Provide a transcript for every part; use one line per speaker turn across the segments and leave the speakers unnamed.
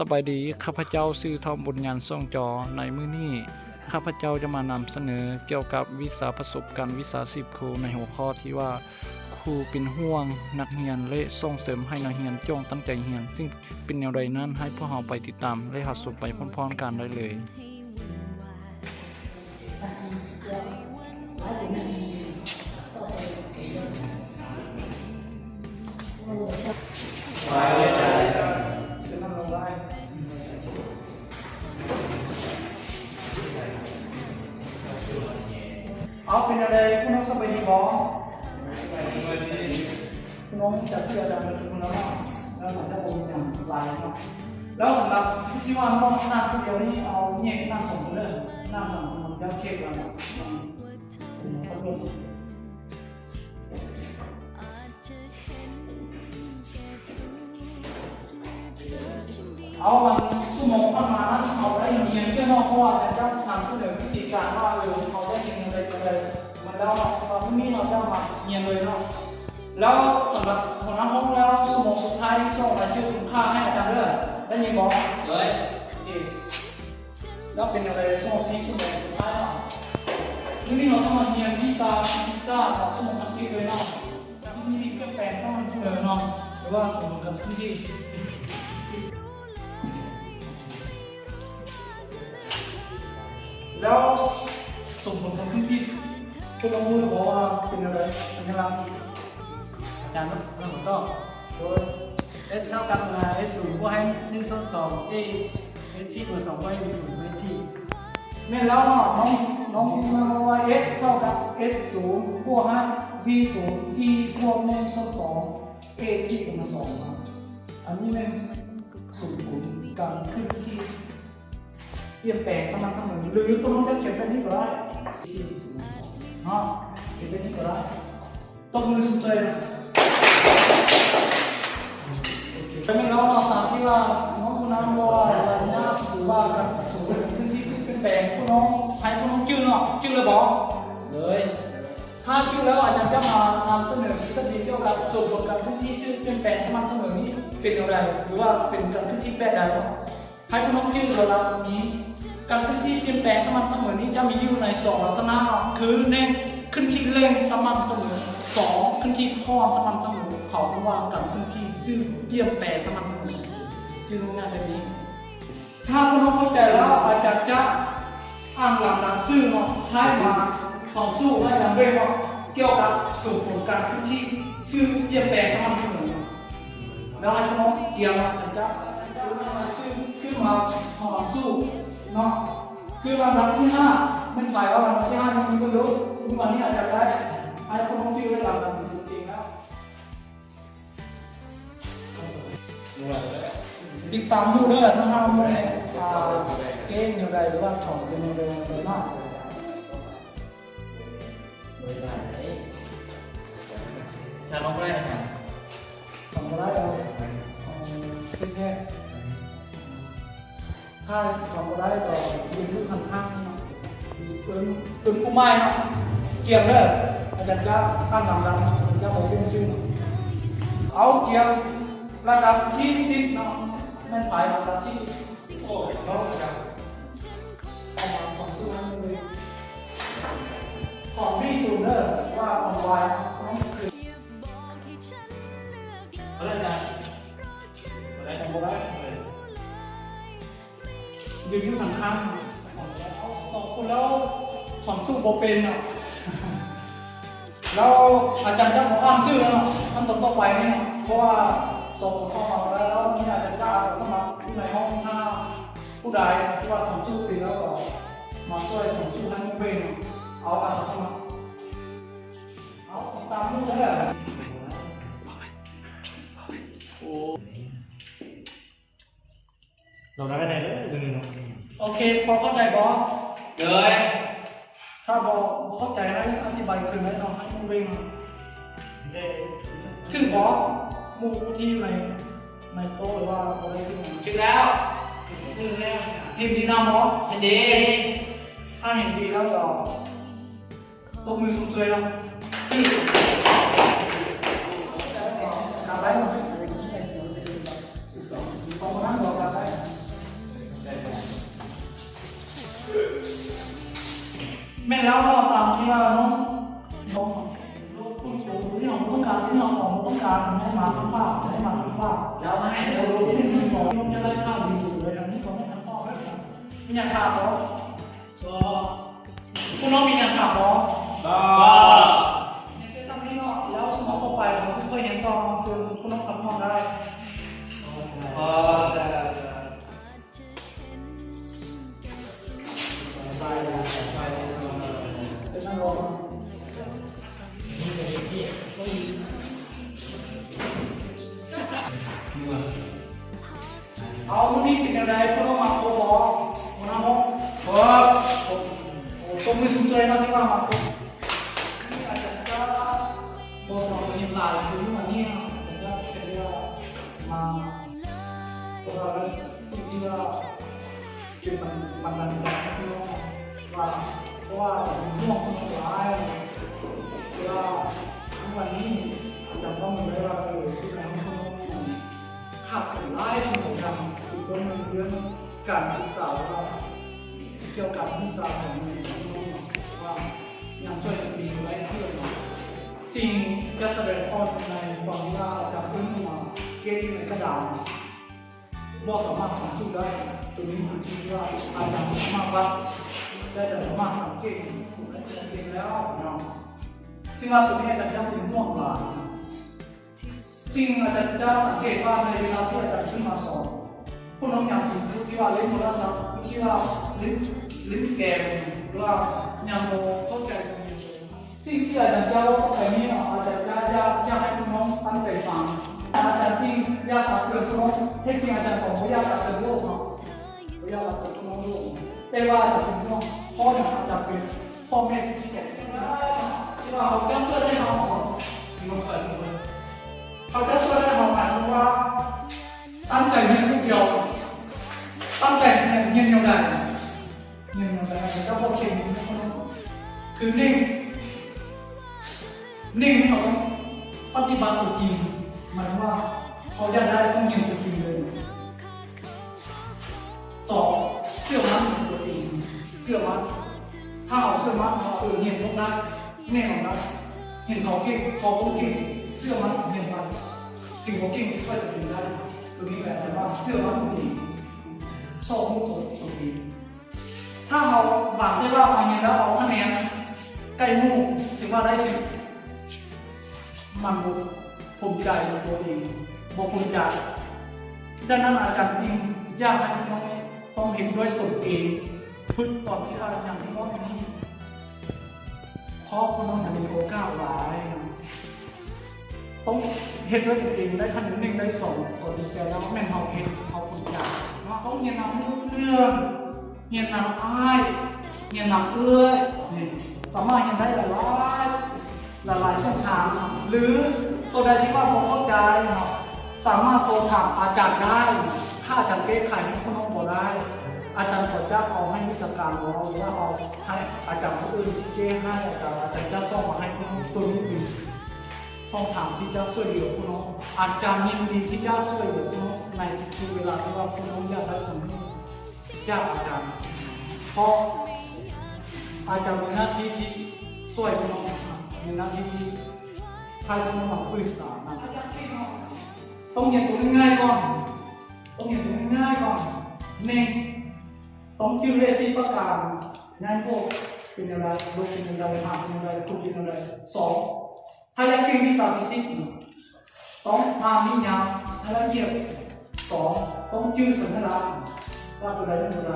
สบายดีข้าพเจ้าชื่อทอมบุญญาณซ่องจอในมื้อนี้ข้าพเจ้าจะมานำเสนอเกี่ยวกับวิชาประสบการณ์วิชาชีพครูในหัวข้อที่ว่าครูเป็นห่วงนักเรียนและส่งเสริมให้นักเรียนจงตั้งใจเรียนซึ่งเป็นแนวใดนั้นให้พวกเราไปติดตามและหัดสูไปพร้อมๆกันได้เลย
เอาเป็นอะไรคุณน้องสบายดีบ้างคุณน้องจะเชื่อจะเป็นคุณน้องแล้วหลังจากผมอย่างไรครับแล้วสำหรับที่ว่าน้องนั่งคนเดียวนี่เอาเนี่ยนั่งสองคนเลยนั่งสองคนมันจะเช็คกันเอามันชั่วโมงประมาณนั้นเอาได้เงียบแค่นอกเพราะว่าแต่เจ้าทำเสนอวิธีการว่าเขาได้ยังไงอะไรมันแล้วตอนนี้เราจะมาเงียบเลยเนาะแล้วสำหรับคนนั้นห้องแล้วชั่วโมงสุดท้ายที่ส่งรายชื่อคุณค่าให้อาจารย์เลยได้ยินบอกเลยแล้วเป็นอะไรชั่วโมงที่ชั่วโมงสุดท้ายเนาะนี่เราต้องมาเงียบที่ตาชั่วโมงทั้งที่เลยเนาะที่นี่ก็แปลงต้องเสนอเนาะหรือว่าผมกับที่แล้วส่งผลกับพื้นที่คุณน้องรู้บอกว่าเป็นอะไรเป็นยังไงอาจารย์มันก็โดย
S เท่ากับS ศูนย์ก็ให้1 2 A S ที่ตัว2ก็ให้มี0 S ที่
แม่แล้วน้องมาว่า S เท่ากับ S ศูนย์บวกให้ V ศูนย์ที่บวกในส่วน2 A ที่เป็น2อันนี้เป็นส่วนผลการขึ้นที่เปลี่ยนแปลงสมันทั้งหมดหรือตัวน้องจะเขียนเป็นนี้ก็ได้เนาะเขียนเป็นนี้ก็ได้ต้องมือสุดใจนะแต่ไม่เราสามที่ว่าน้องคุณน้องว่าอะไรนะหรือว่าการถูกขึ้นที่เป็นแปลงคุณน้องใช้คุณน้องจื้อเนาะจื้อเลยบอกเลยถ้าจื้อแล้วอาจารย์จะมานำเสนอทฤษฎีเกี่ยวกับส่วนผลการขึ้นที่จื้อเป็นแปลงสมันเสมอนี้เป็นอะไรหรือว่าเป็นการขึ้นที่แปลงใดให้คุณน้องจื้อระดับนี้การขึ้นที่เปลี่ยนแปลงสม่ำเสมอนี้จะมีอยู่ใน2ลักษณะคือ1ขึ้นที่เร่งสม่ำเสมอ2ขึ้นที่พ่อสม่ำเสมอเขาเรียกว่าการขึ้นที่ชื่อเปลี่ยนแปลงสม่ำเสมอที่รู้งานแบบนี้ถ้าคุณน้องเข้าใจแล้วอาจารย์จะอ่านหลักการซื่อเนาะให้มาต่อสู้ให้อย่างเร่งว่าเกี่ยวกับส่วนผลการขึ้นที่ชื่อเปลี่ยนแปลงสม่ำเสมอแล้วให้คุณน้องเตรียมอาจารย์จะขึ้นมาต่อสู้เนาะคือวันที่5ไม่ไปว่าวันที่5มันก็รู้วันนี้อาจจะได้ไอ้คนน้องที่ได้รับการฝึกเองแล้วติดตามดูเด้อถ้าห้ามโมงเกณฑ์อยู่ใดหรือว่าถอนเป็นอะไรมาก
จะลองได้ไหม
ทำอะไรเอาเป็นแค่ถ้าทำได้ก็ยืนรู้ทำท่าเป็นผู้ไม่เนาะเกี่ยวเลยอาจารย์จะตั้งลำดับจะบอกเป็นชื่อเอาเกี่ยวระดับที่ติดเนาะนั่นหมายระดับที่โอ้ยเขาจะเอามาของตู้นั้นเลยของที่สุดเลยว่าของวายต้องคืออะไรนะอะไรของโบราณยืนอยู่ทางข้างต่อคนแล้วสอนสู้โบเป็นเนาะแล้วอาจารย์จะบอกอ้างชื่อแล้วเนาะมันต่อไปนี่เพราะว่าส่งเข้ามาแล้วนี่อาจารย์จะเข้ามาที่ในห้องถ้าผู้ใดที่ว่าสอนสู้ไปแล้วก็มาช่วยสอนสู้ให้โบเป็นเอาอาสาเข้ามาเอาติดตามดูเลย
เราได้ไหนเลยซึ่งนึง
โอเคพอเข้าใจบอส
เลย
ถ้าบอเข้าใจให้อธิบายคืนนั้นเราให้มันเร่งถึงบอสมูที่ในโต๊ะหรือว่าอะไรที่ไหนถึงแล้วเห็นดีนะบอส
เห็นดี
ถ้าเห็นดีแล้วก็ตบมือสุดเลยนะการไล่ของที่สายที่ไหนเสียงจะเป็นแบบ2 คนนั้นบอกกันได้ นี้แล้วก็ตามที่ว่าน้องคุณครูที่น้องต้องการที่น้องต้องการให้มาทำฟ้าให้มาทำฟ้าแล้วมาให้เรารู้ที่น้องน้องจะได้ข้าวดีสุดเลยนะนี่เขาไม่ทำฟ้าแล้วมีอย่างขาดหรอก็คุณน้องมีอย่างขาดหรอเนี่ยจะทำนี่เนาะแล้วสมองต่อไปเราเคยเห็นตอนซึ่งคุณน้องทำฟ้าได้จะนั่งรอเอาวันนี้สิ่งใดพวกเรามาโคบอวันนั้นโอ้ต้องไม่สนใจนะที่ว่ามาโคนี่อาจจะโบสองยิมลายคือวันนี้แต่ก็จะเรียกมาตัวเราที่ว่าคือมันที่ว่าเพราะว่าห่วงคนร้ายว่าทั้งวันนี้อาจจะต้องมีเวลาที่เราขับไล่สมุนไพรอีกคนหนึ่งเรื่องการศึกษาว่าเกี่ยวกับศึกษาของมันว่ายังช่วยมีไว้เพื่อสิ่งจะแสดงออกในความที่ว่าจะพึ่งมาเกณฑ์ในกระดาษบอกสามารถทำสู้ได้ตัวนี้คือที่ว่าอาจารย์มากว่าได้แต่สามารถทำเก่งและเก่งแล้วเนาะซึ่งว่าตัวนี้อาจารย์จะเป็นห่วงหลานซึ่งอาจารย์จะสังเกตว่าในเวลาที่อาจารย์ขึ้นมาสอนผู้น้องอย่างผู้ที่ว่าเล่นโทรศัพท์ผู้ที่ว่าเล่นเกมหรือว่ายังโมเข้าใจสิ่งที่อาจารย์จะว่าแบบนี้อาจารย์จะให้ผู้น้องตั้งใจฟังอาจารย์ที่อยากตัดเตือนผู้น้องเทคนิคอาจารย์บอกว่าอยากตัดเตือนโลกเนาะอยากตัดเตือนผู้น้องโลกแต่ว่าอาจารย์เป็นผู้น้องพ่อเนี่ยอาจารย์เป็นพ่อแม่ที่แก่ที่ว่าเขาจะช่วยได้น้องที่มันเกิดขึ้นเขาจะช่วยได้เราหมายถึงว่าตั้งใจเรียนทุกเดียวตั้งใจเรียนเดียวกันเจ้าพ่อเข่งคือนิ่งเขาปฏิบัติตัวจริงหมายถึงว่าเขาอยากได้ต้องเรียนตัวจริงเลยสองเชื่อมั่นตัวจริงเชื่อมั่นถ้าเขาเชื่อมั่นเขาเรียนต้องได้แน่นอนนะเห็นเขาเก่งเขาต้องเก่งเชื่อมั่นเห็นมันถึงเขาเก่งก็จะเป็นได้ตรงนี้แหละแต่ว่าเชื่อมั่นตัวเองสอบมุกตัวเองถ้าเราหวังได้ว่าเอาเงินแล้วเอาคะแนนใกล้มู่ถึงว่าได้สิมันภูมิใจในตัวเองบอกภูมิใจดังนั้นอาจารย์จริงยากให้น้องต้องเห็นด้วยตนเองพึ่งตอนที่เราอย่างที่น้องนี้เพราะน้องมีโอกาสหลายต้องเห็นด้วยตัวเองได้คะแนนหนึ่งได้สองก็ดีใจแล้วแม่เขาเห็นเขาภูมิใจว่าเขาเรียนนำเรื่องเรียนนำอ้ายเรียนนำเอื้อยนี่สามารถเรียนได้หลายช่องทางหรือตัวใดที่ว่าพอเข้าใจสามารถโทรถามอาจารย์ได้ถ้าอาจารย์แก้ไขให้คุณน้องบอกได้อาจารย์ก็จะเอาให้วิชาการของเราหรือว่าเอาให้อาจารย์ผู้อื่นแก้ให้อาจารย์จะส่งมาให้คุณน้องตัวนี้เป็นช่องทางที่จะช่วยเหลือคุณน้องอาจารย์ยินดีที่จะช่วยเหลือคุณน้องในทุกเวลาที่ว่าคุณน้องอยากได้สมรู้จากอาจารย์เพราะอาจารย์มีหน้าที่ที่ช่วยคุณน้องมีหน้าที่ที่ให้คุณน้องปรึกษาต้องเรียนตัวง่ายก่อนหนึ่งต้องจืดเลสีประการงานพวกเป็นอะไรลูกเป็นอะไรหาเป็นอะไรคุณเป็นอะไรสองถ้าอยากเก่งวิชาฟิสิกส์ต้องทำนิยามให้ละเอียดสองต้องจืดสัญลักษณ์ว่าเป็นอะไรเป็นอะไร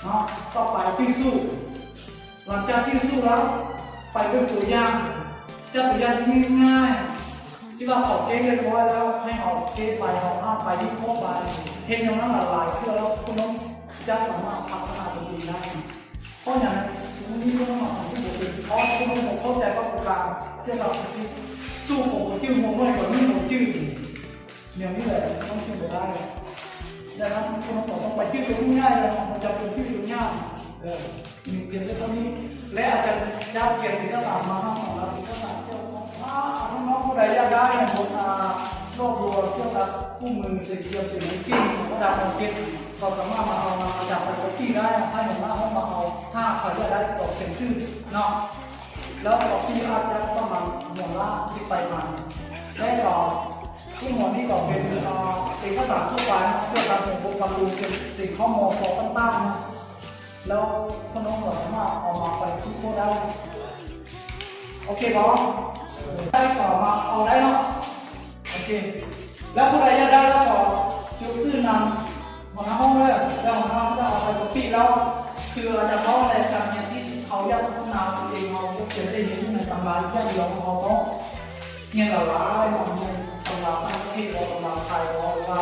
เนาะต่อไปที่สู้หลังจากที่สู้แล้วไปเป็นตัวอย่างจะตัวอย่างที่ง่ายๆที่ว่าเขาเก่งเรียบร้อยแล้วให้เอาเก่งไปเอาอ้าไปที่โค้งไปเห็นอย่างนั้นหลายๆเพื่อแล้วคุณน้องจะสามารถพัฒนาตัวเองได้เพราะอย่างนั้นวันนี้คุณน้องมาที่ผมเป็นเพราะคุณน้องเข้าใจว่าโปรแกรมเกี่ยวกับสู้ผมจื้อผมไม่กว่านี้ผมจื้ออย่างนี้เลยต้องจื้อได้ดังนั้นคุณน้องต้องไปจื้อตัวง่ายเลยมันจะเป็นจื้อตัวง่ายมีเพียงแค่เท่านี้และอาจารย์จะเขียนเอกสารมาให้ของเราเอกสารเจ้าของน้องผู้ใดอยากได้ผม รอบรัวเกี่ยวกับคู่มือสิ่งเกี่ยวกับสิ่งกิ้งระดับอังกฤษก็สามารถมาเอามาจากไปที่ได้ให้หนุ่มหน้าห้องมาเอาถ้าใครจะได้ตกเป็นชื่อเนาะแล้วก็ที่อาจจะประมาณอย่างละที่ไปมาได้ต่อที่หัวนี้ก็เป็นเอกสารทั่วไปเกี่ยวกับระบบการดูเป็นสิ่งข้อมูลของต่างๆแล้วพน้องก็สามารถเอามาไปทุกคนได้โอเคบอสได้ต่อมาเอาได้เนาะโอเคแล้วผู้ใดจะได้แล้วก็ยกขึ้นนำมาห้องเลยแล้วของเราจะเอาไปก๊อปปี้แล้วคืออาจจะเพราะอะไรการเรียนที่เขาอยากพัฒนาตัวเองเราเขียนได้เห็นในตำราที่เดียวเขาต้องเรียนเราล้าได้หมดเรียนตำราทั้งที่เราตำราไทยเราหรือว่า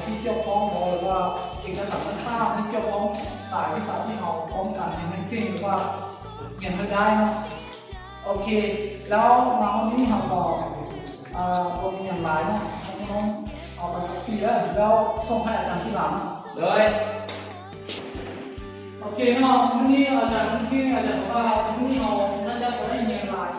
ที่เกี่ยวข้องหรือว่าเอกสารต่างๆที่เกี่ยวข้องสายวิชาที่เราพร้อมกันเรียนเก่งหรือว่าเรียนได้นะโอเคแล้วมาห้องนี้เราก็โปรแกรมอย่างไรนะน้องเอาไปก๊อปปี้แล้วส่งให้อาจารย์ที่หลังเลยโอเคเนาะวันนี้อาจารย์ที่อาจารย์ว่าวันนี้เราน่าจะได้เรียนหลาย